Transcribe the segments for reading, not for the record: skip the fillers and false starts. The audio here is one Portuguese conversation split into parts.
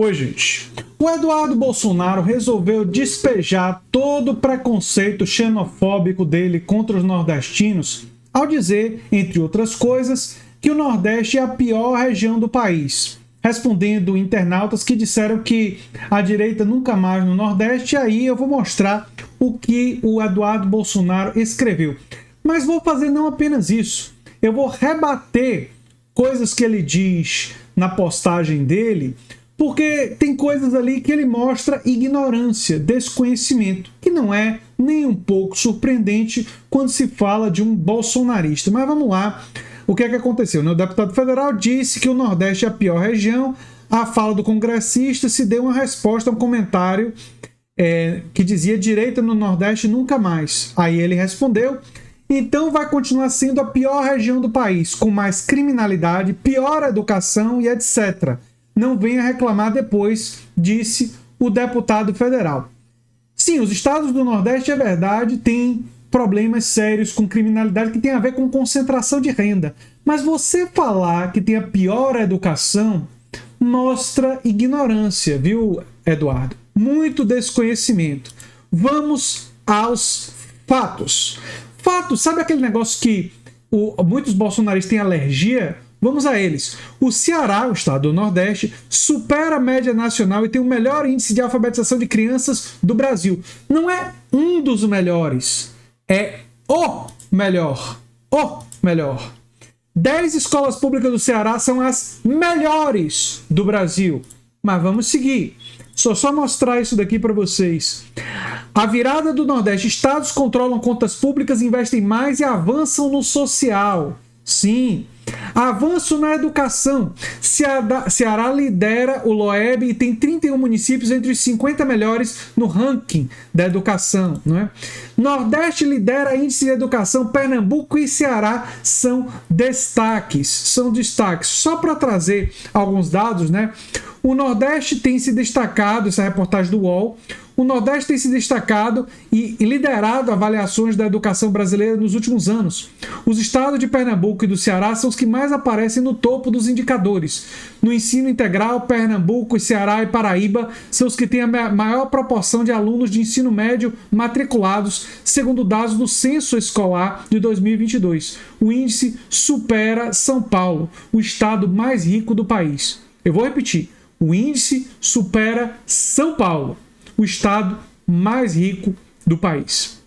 Oi, gente. O Eduardo Bolsonaro resolveu despejar todo o preconceito xenofóbico dele contra os nordestinos ao dizer, entre outras coisas, que o Nordeste é a pior região do país, respondendo internautas que disseram que a direita nunca mais no Nordeste. E aí eu vou mostrar o que o Eduardo Bolsonaro escreveu. Mas vou fazer não apenas isso, eu vou rebater coisas que ele diz na postagem dele, porque tem coisas ali que ele mostra ignorância, desconhecimento, que não é nem um pouco surpreendente quando se fala de um bolsonarista. Mas vamos lá, o que é que aconteceu? O deputado federal disse que o Nordeste é a pior região. A fala do congressista se deu uma resposta a um comentário que dizia direita no Nordeste nunca mais. Aí ele respondeu: então vai continuar sendo a pior região do país, com mais criminalidade, pior educação e etc. Não venha reclamar depois, disse o deputado federal. Sim, os estados do Nordeste, é verdade, têm problemas sérios com criminalidade que tem a ver com concentração de renda. Mas você falar que tem a pior educação mostra ignorância, viu, Eduardo? Muito desconhecimento. Vamos aos fatos. Fatos, sabe aquele negócio que muitos bolsonaristas têm alergia? Vamos a eles. O Ceará, o estado do Nordeste, supera a média nacional e tem o melhor índice de alfabetização de crianças do Brasil. Não é um dos melhores, é o melhor. O melhor. 10 escolas públicas do Ceará são as melhores do Brasil. Mas vamos seguir. Só mostrar isso daqui para vocês. A virada do Nordeste. Estados controlam contas públicas, investem mais e avançam no social. Sim. Avanço na educação. Ceará lidera o LOEB e tem 31 municípios entre os 50 melhores no ranking da educação. Não é? Nordeste lidera índice de educação. Pernambuco e Ceará são destaques. Só para trazer alguns dados, né? O Nordeste tem se destacado, essa reportagem do UOL, o Nordeste tem se destacado e liderado avaliações da educação brasileira nos últimos anos. Os estados de Pernambuco e do Ceará são os que mais aparecem no topo dos indicadores. No ensino integral, Pernambuco, Ceará e Paraíba são os que têm a maior proporção de alunos de ensino médio matriculados, segundo dados do Censo Escolar de 2022. O índice supera São Paulo, o estado mais rico do país. Eu vou repetir. O índice supera São Paulo, o estado mais rico do país.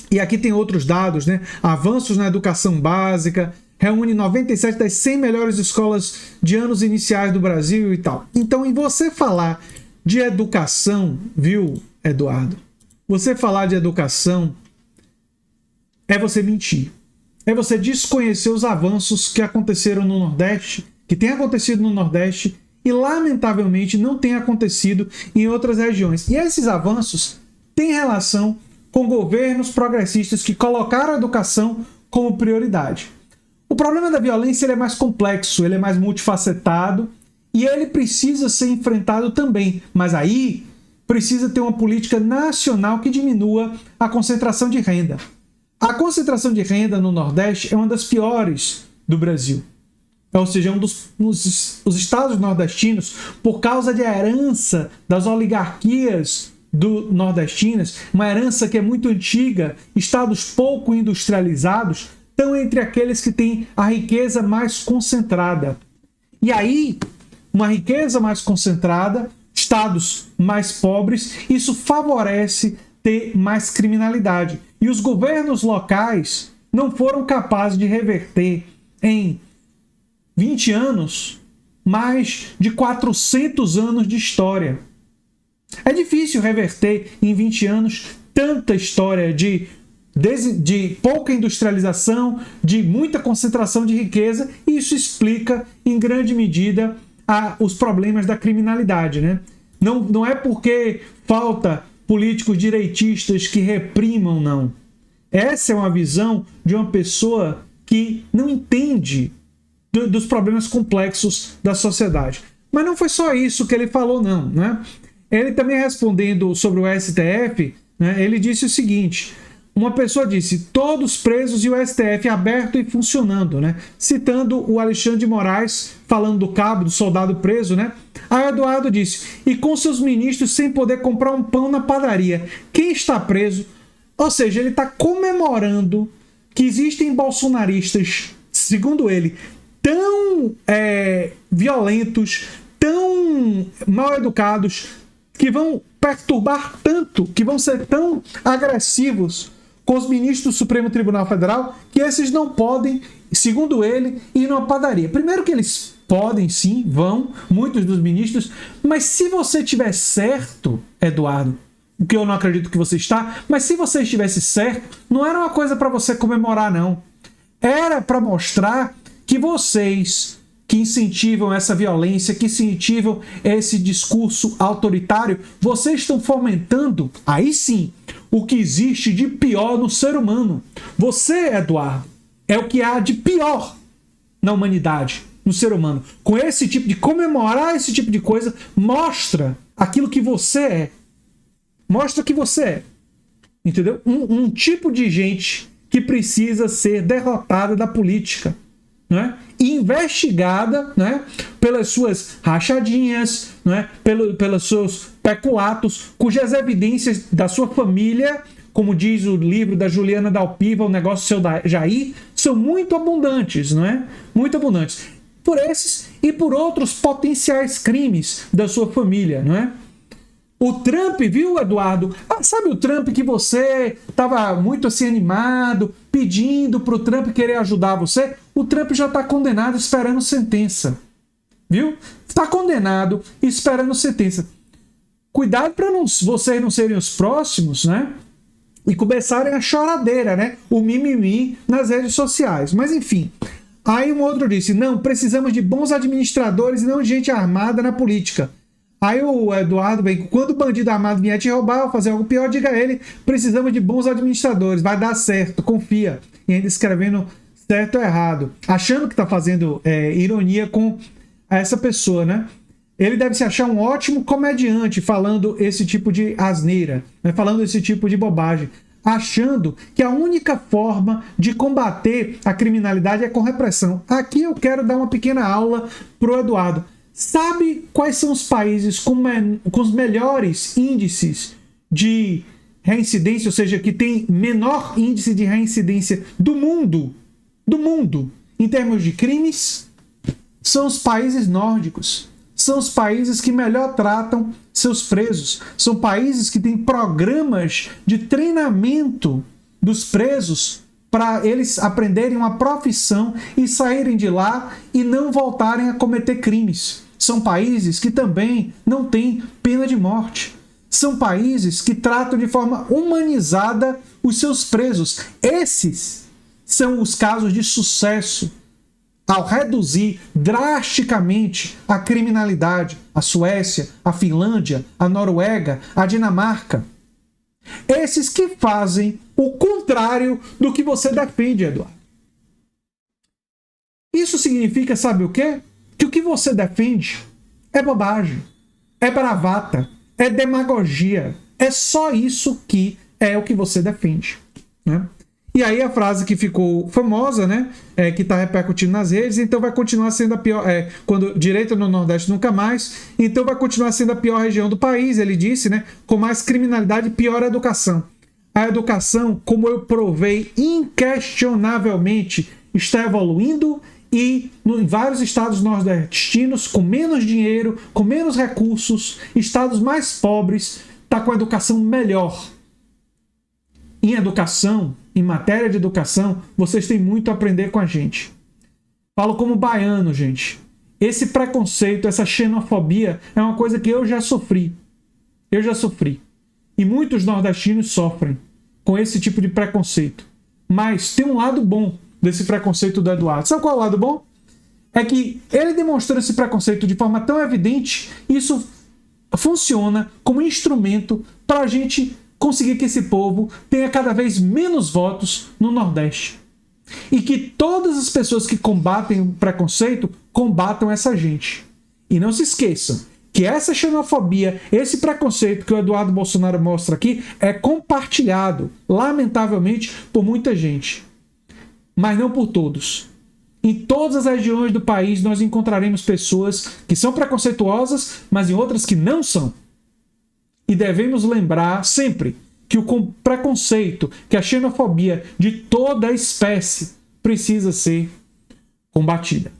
E aqui tem outros dados, né? Avanços na educação básica, reúne 97 das 100 melhores escolas de anos iniciais do Brasil e tal. Então, em você falar de educação, viu, Eduardo? Você falar de educação é você mentir. É você desconhecer os avanços que aconteceram no Nordeste, que têm acontecido no Nordeste, e, lamentavelmente, não tem acontecido em outras regiões. E esses avanços têm relação com governos progressistas que colocaram a educação como prioridade. O problema da violência ele é mais complexo, ele é mais multifacetado e ele precisa ser enfrentado também. Mas aí precisa ter uma política nacional que diminua a concentração de renda. A concentração de renda no Nordeste é uma das piores do Brasil. Ou seja, os estados nordestinos, por causa de herança das oligarquias nordestinas, uma herança que é muito antiga, estados pouco industrializados, estão entre aqueles que têm a riqueza mais concentrada. E aí, uma riqueza mais concentrada, estados mais pobres, isso favorece ter mais criminalidade. E os governos locais não foram capazes de reverter em 20 anos, mais de 400 anos de história. É difícil reverter em 20 anos tanta história de pouca industrialização, de muita concentração de riqueza, e isso explica, em grande medida, os problemas da criminalidade, né? Não é porque falta políticos direitistas que reprimam, não. Essa é uma visão de uma pessoa que não entende dos problemas complexos da sociedade. Mas não foi só isso que ele falou, não, né? Ele também, respondendo sobre o STF, né, ele disse o seguinte: uma pessoa disse, todos presos e o STF aberto e funcionando, né? Citando o Alexandre de Moraes, falando do cabo, do soldado preso, né? Aí o Eduardo disse, e com seus ministros sem poder comprar um pão na padaria. Quem está preso? Ou seja, ele está comemorando que existem bolsonaristas, segundo ele, tão violentos, tão mal educados, que vão perturbar tanto, que vão ser tão agressivos com os ministros do Supremo Tribunal Federal, que esses não podem, segundo ele, ir numa padaria. Primeiro que eles podem sim, vão, muitos dos ministros, mas se você tiver certo, Eduardo, o que eu não acredito que você está, mas se você estivesse certo, não era uma coisa para você comemorar, não. Era para mostrar que vocês que incentivam essa violência, que incentivam esse discurso autoritário, vocês estão fomentando, aí sim, o que existe de pior no ser humano. Você, Eduardo, é o que há de pior na humanidade, no ser humano. Com esse tipo de comemorar esse tipo de coisa, mostra aquilo que você é. Mostra que você é. Entendeu? Um tipo de gente que precisa ser derrotada da política, né? E investigada, né? Pelas suas rachadinhas, né? Pelos seus peculatos, cujas evidências da sua família, como diz o livro da Juliana Dalpiva, O Negócio Seu Jair, são muito abundantes, não é? Muito abundantes. Por esses e por outros potenciais crimes da sua família, não é? O Trump, viu, Eduardo? Sabe o Trump que você estava muito assim animado, pedindo para o Trump querer ajudar você? O Trump já está condenado esperando sentença. Viu? Está condenado esperando sentença. Cuidado para vocês não serem os próximos, né? E começarem a choradeira, né? O mimimi nas redes sociais. Mas enfim. Aí um outro disse, não, precisamos de bons administradores e não de gente armada na política. Aí o Eduardo vem, quando o bandido armado vier te roubar ou fazer algo pior, diga a ele, precisamos de bons administradores, vai dar certo, confia. E ainda escrevendo certo ou errado, achando que está fazendo ironia com essa pessoa, né? Ele deve se achar um ótimo comediante falando esse tipo de asneira, né? Falando esse tipo de bobagem, achando que a única forma de combater a criminalidade é com repressão. Aqui eu quero dar uma pequena aula pro Eduardo. Sabe quais são os países com os melhores índices de reincidência, ou seja, que tem menor índice de reincidência do mundo, em termos de crimes? São os países nórdicos. São os países que melhor tratam seus presos. São países que têm programas de treinamento dos presos para eles aprenderem uma profissão e saírem de lá e não voltarem a cometer crimes. São países que também não têm pena de morte. São países que tratam de forma humanizada os seus presos. Esses são os casos de sucesso ao reduzir drasticamente a criminalidade. A Suécia, a Finlândia, a Noruega, a Dinamarca. Esses que fazem o contrário do que você defende, Eduardo. Isso significa, sabe o quê? Que o que você defende é bobagem, é bravata, é demagogia. É só isso que é o que você defende, né? E aí a frase que ficou famosa, né, que está repercutindo nas redes, então vai continuar sendo a pior, quando direita no Nordeste nunca mais, então vai continuar sendo a pior região do país, ele disse, né, com mais criminalidade e pior educação. A educação, como eu provei inquestionavelmente, está evoluindo e em vários estados nordestinos, com menos dinheiro, com menos recursos, estados mais pobres, está com a educação melhor. Em educação, em matéria de educação, vocês têm muito a aprender com a gente. Falo como baiano, gente. Esse preconceito, essa xenofobia é uma coisa que eu já sofri. Eu já sofri. E muitos nordestinos sofrem com esse tipo de preconceito. Mas tem um lado bom desse preconceito do Eduardo. Sabe qual é o lado bom? É que ele demonstrou esse preconceito de forma tão evidente, isso funciona como instrumento para a gente conseguir que esse povo tenha cada vez menos votos no Nordeste. E que todas as pessoas que combatem o preconceito, combatam essa gente. E não se esqueçam que essa xenofobia, esse preconceito que o Eduardo Bolsonaro mostra aqui, é compartilhado, lamentavelmente, por muita gente. Mas não por todos. Em todas as regiões do país nós encontraremos pessoas que são preconceituosas, mas em outras que não são. E devemos lembrar sempre que o preconceito, que a xenofobia de toda a espécie precisa ser combatida.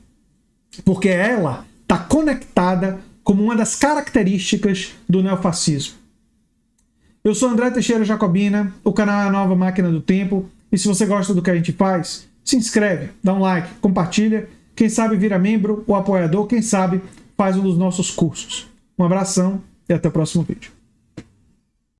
Porque ela está conectada como uma das características do neofascismo. Eu sou André Teixeira Jacobina, o canal é a Nova Máquina do Tempo, e se você gosta do que a gente faz, se inscreve, dá um like, compartilha, quem sabe vira membro ou apoiador, quem sabe faz um dos nossos cursos. Um abração e até o próximo vídeo.